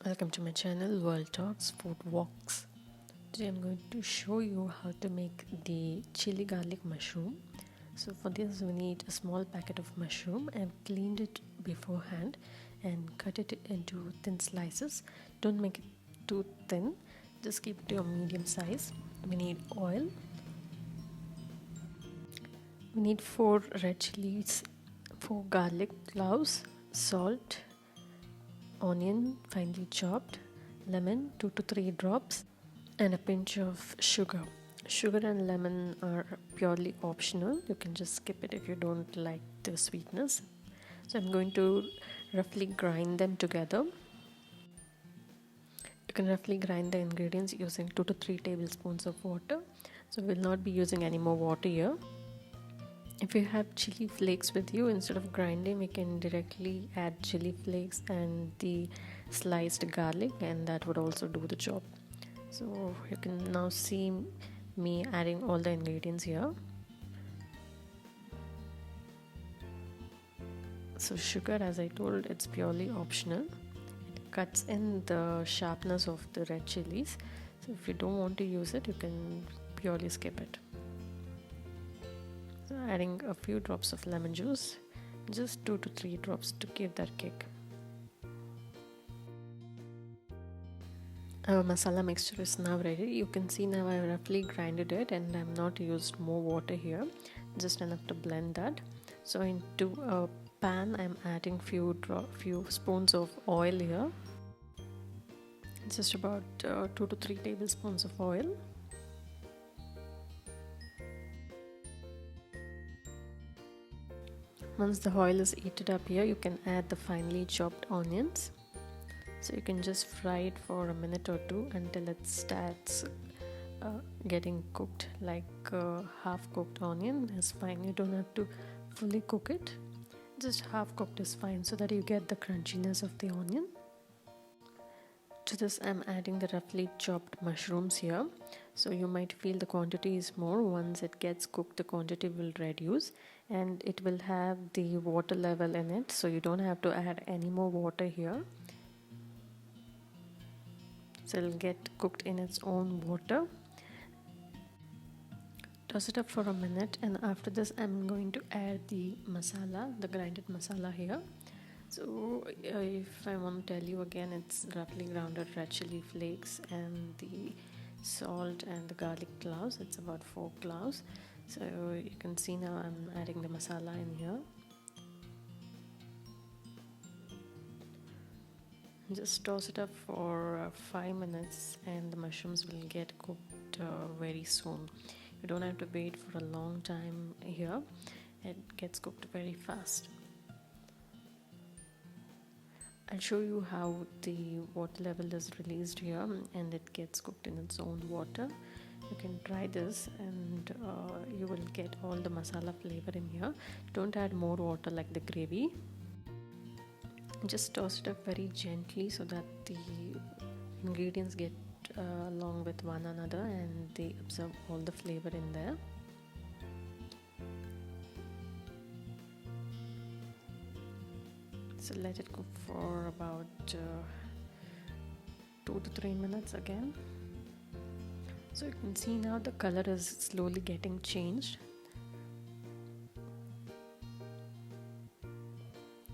Welcome to my channel World Talks Food Walks. Today I'm going to show you how to make the chili garlic mushroom. So for this we need a small packet of mushroom. I've cleaned it beforehand and cut it into thin slices. Don't make it too thin, just keep it to a medium size. We need oil. We need 4 red chilies, 4 garlic cloves, salt, onion finely chopped, lemon 2 to 3 drops, and a pinch of sugar. Sugar and lemon are purely optional. You can just skip it if you don't like the sweetness. So I'm going to roughly grind them together. You can roughly grind the ingredients using 2 to 3 tablespoons of water. So we'll not be using any more water here. If you have chili flakes with you, instead of grinding, we can directly add chili flakes and the sliced garlic, and that would also do the job. So you can now see me adding all the ingredients here. So sugar, as I told, it's purely optional. It cuts in the sharpness of the red chilies. So if you don't want to use it, you can purely skip it. So adding a few drops of lemon juice, just 2 to 3 drops to give that kick. Our masala mixture is now ready. You can see now I roughly grinded it and I'm not used more water here, just enough to blend that. So into a pan I'm adding few spoons of oil here, just about 2 to 3 tablespoons of oil. Once the oil is heated up here, you can add the finely chopped onions. So you can just fry it for a minute or two until it starts getting cooked. Like half cooked onion is fine. You don't have to fully cook it. Just half cooked is fine so that you get the crunchiness of the onion. To this I'm adding the roughly chopped mushrooms here. So you might feel the quantity is more. Once it gets cooked, the quantity will reduce and it will have the water level in it, so you don't have to add any more water here. So it'll get cooked in its own water. Toss it up for a minute, and after this I'm going to add the masala, the grinded masala here. So if I want to tell you again, it's roughly grounded red chili flakes and the salt and the garlic cloves. It's about 4 cloves. So you can see now I'm adding the masala in here. Just toss it up for 5 minutes and the mushrooms will get cooked very soon. You don't have to wait for a long time here. It gets cooked very fast. I'll show you how the water level is released here and it gets cooked in its own water. You can try this and you will get all the masala flavor in here. Don't add more water like the gravy. Just toss it up very gently so that the ingredients get along with one another and they absorb all the flavor in there. So let it cook for about 2 to 3 minutes again. So you can see now the color is slowly getting changed.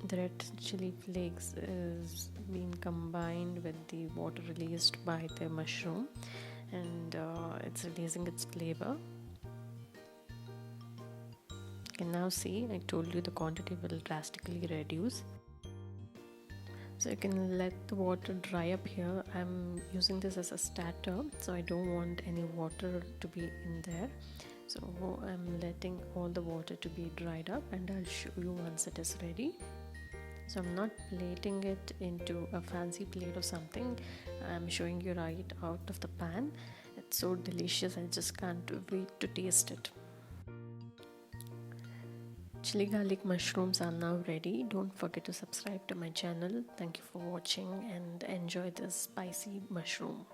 The red chili flakes is being combined with the water released by the mushroom and it's releasing its flavor. You can now see I told you the quantity will drastically reduce. So you can let the water dry up here. I'm using this as a starter, so I don't want any water to be in there. So I'm letting all the water to be dried up and I'll show you once it is ready. So I'm not plating it into a fancy plate or something. I'm showing you right out of the pan. It's so delicious, I just can't wait to taste it. Chili garlic mushrooms are now ready. Don't forget to subscribe to my channel. Thank you for watching and enjoy this spicy mushroom.